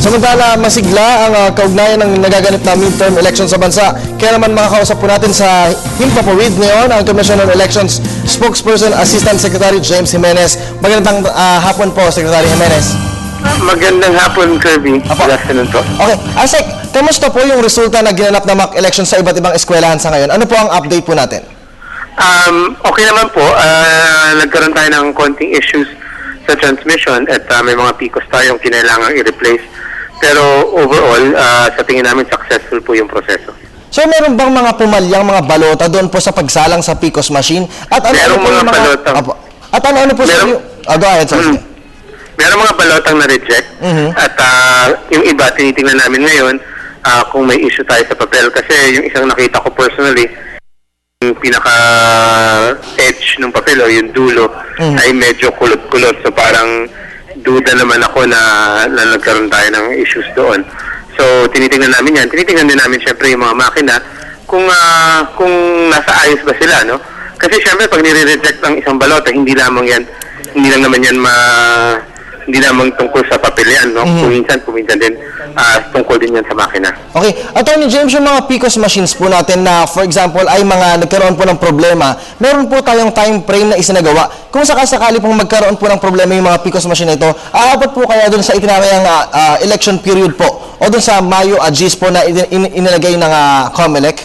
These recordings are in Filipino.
Samantala, masigla ang kaugnayan ng nagaganap na midterm election sa bansa. Kaya naman makakausap po natin sa Himpapawid ngayon ang Commission on Elections Spokesperson Assistant Secretary James Jimenez. Magandang hapon po, Secretary Jimenez. Magandang hapon, Kirby. Good afternoon po. Okay, Asek, kamusta po yung resulta na ginanap na mock election sa iba't ibang eskwelahan sa ngayon? Ano po ang update po natin? Okay naman po. Nagkaroon tayo ng konting issues sa transmission at may mga PCOS tayong kinailangang i-replace. Pero overall, sa tingin namin successful po yung proseso. So meron bang mga pumalyang mga balota doon po sa pagsalang sa PCOS machine? At ano po yung mga balota? At ano po sa iyo? Go ahead, sir. Meron mga balotang na-reject at yung iba tinitingnan namin ngayon kung may issue tayo sa papel kasi yung isang nakita ko personally yung pinaka-edge ng papel o yung dulo ay medyo kulot-kulot, so parang duda naman ako na nagkaroon tayo ng issues doon. So tinitingnan namin yan. Tinitingnan din namin syempre yung mga makina kung nasa ayos ba sila, no? Kasi syempre pag nire-reject ang isang balota, hindi lang naman yan hindi lamang tungkol sa papel yan, no? Kuminsan din tungkol din yan sa makina. Okay. Attorney James, yung mga PCOS machines po natin na, for example, ay mga nagkaroon po ng problema, meron po tayong time frame na isinagawa. Kung sakasakali pong magkaroon po ng problema yung mga PCOS machine na ito, aabot po kaya doon sa itinakayang election period po o doon sa Mayo Agis po na inilagay ng COMELEC?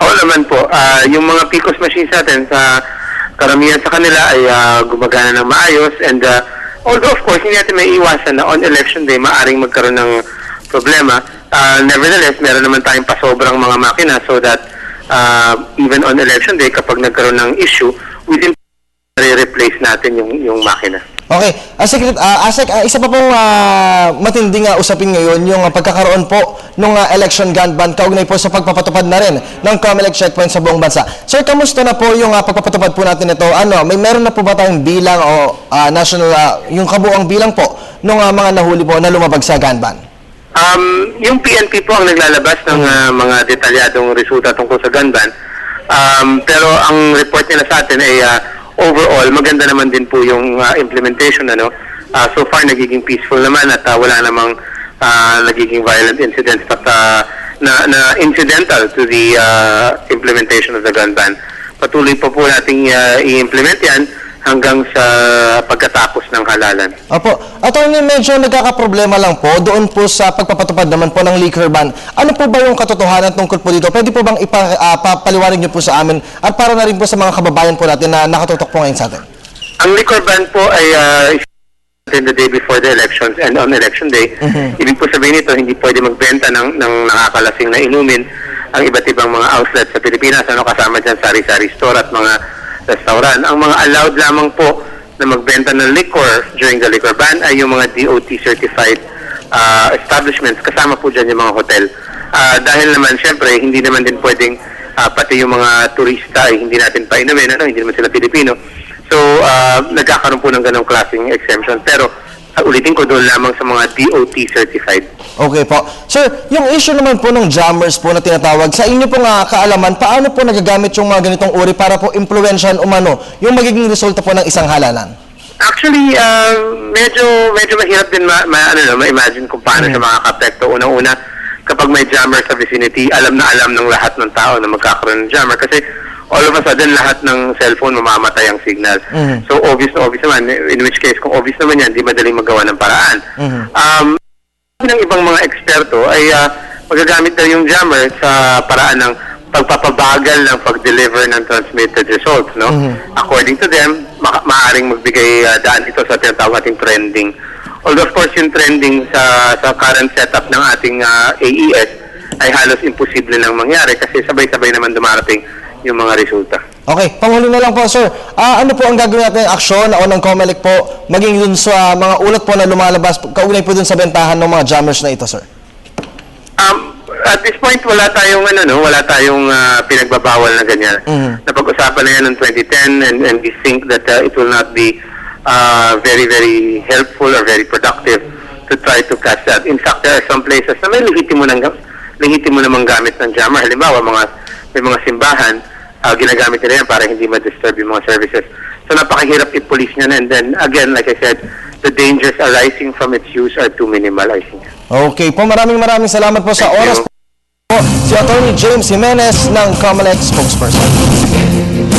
Oo naman po. Yung mga PCOS machines natin, sa karamihan sa kanila ay gumagana ng maayos and although of course hindi natin may iwasan na on election day maaring magkaroon ng problema, nevertheless meron naman tayong pasobrang mga makina so that even on election day kapag nagkaroon ng issue, within re-replace natin yung makina. Okay. Asek, isa pa pong matinding usapin ngayon yung pagkakaroon po ng election gun ban kaugnay po sa pagpapatupad na rin ng COMELEC checkpoint sa buong bansa. Sir, kamusta na po yung pagpapatupad po natin ito? Meron na po ba tayong bilang o national, yung kabuang bilang po ng mga nahuli po na lumabag sa gun ban? Yung PNP po ang naglalabas ng mga detalyadong resulta tungkol sa gun ban. Pero ang report nila sa atin ay overall, maganda naman din po yung implementation. So far, nagiging peaceful naman at wala namang nagiging violent incidents na incidental to the implementation of the gun ban. Patuloy pa po nating i-implement yan hanggang sa pagkatapos ng halalan. Opo. Attorney, medyo nagkakaproblema lang po doon po sa pagpapatupad naman po ng liquor ban. Ano po ba yung katotohanan tungkol po dito? Pwede po bang ipapaliwanag niyo po sa amin at para na rin po sa mga kababayan po natin na nakatutok po ngayon sa atin? Ang liquor ban po ay the day before the elections and on election day. Ibig po sabihin nito, hindi pwede magbenta ng nakakalasing na inumin ang iba't ibang mga outlets sa Pilipinas. Kasama dyan sari-sari store at mga restaurant. Ang mga allowed lamang po na magbenta ng liquor during the liquor ban ay yung mga DOT certified establishments. Kasama po dyan yung mga hotel. Dahil naman, syempre, hindi naman din pwedeng pati yung mga turista ay hindi natin painumin. Hindi naman sila Pilipino. So, nagkakaroon po ng ganong klaseng exemption. Pero, ulitin ko doon lamang sa mga DOT certified. Okay po. Sir, yung issue naman po ng jammers po na tinatawag, sa inyo pong kaalaman, paano po nagagamit yung mga ganitong uri para po impluwensyahan umano yung magiging resulta po ng isang halalan? Actually, medyo mahirap din ma-imagine kung paano siya makaka-apekto. Unang-una, kapag may jammer sa vicinity, alam na alam ng lahat ng tao na magkakaroon ng jammer kasi all of a sudden, lahat ng cellphone mamamatay ang signal. So, obvious naman. In which case, kung obvious naman yan, di madaling magawa ng paraan. Ng ibang mga eksperto ay magagamit daw yung jammer sa paraan ng pagpapabagal ng pag-deliver ng transmitted results. According to them, maaaring magbigay daan ito sa tinatawag ating trending. Although, of course, yung trending sa current setup ng ating AES ay halos imposible nang mangyari kasi sabay-sabay naman dumarating yung mga resulta. Okay, panghuli na lang po, sir. Ano po ang gagawin natin aksyon o ng COMELEC po maging dun sa mga ulat po na lumalabas, kaugnay po dun sa bentahan ng mga jammers na ito, sir? At this point, wala tayong pinagbabawal na ganyan. Napag-usapan na yan noong 2010 and we think that it will not be very, very helpful or very productive to try to catch that. In fact, there are some places na may lehitimo namang gamit ng jammer. Halimbawa, may mga simbahan, ginagamit nila yan para hindi ma-disturb yung mga services. So napakahirap i-police niyan, and then again, like I said, the dangers arising from its use are too minimal, I think. Okay po, maraming salamat po sa Thank oras you. po. Si Attorney James Jimenez ng COMELEC spokesperson.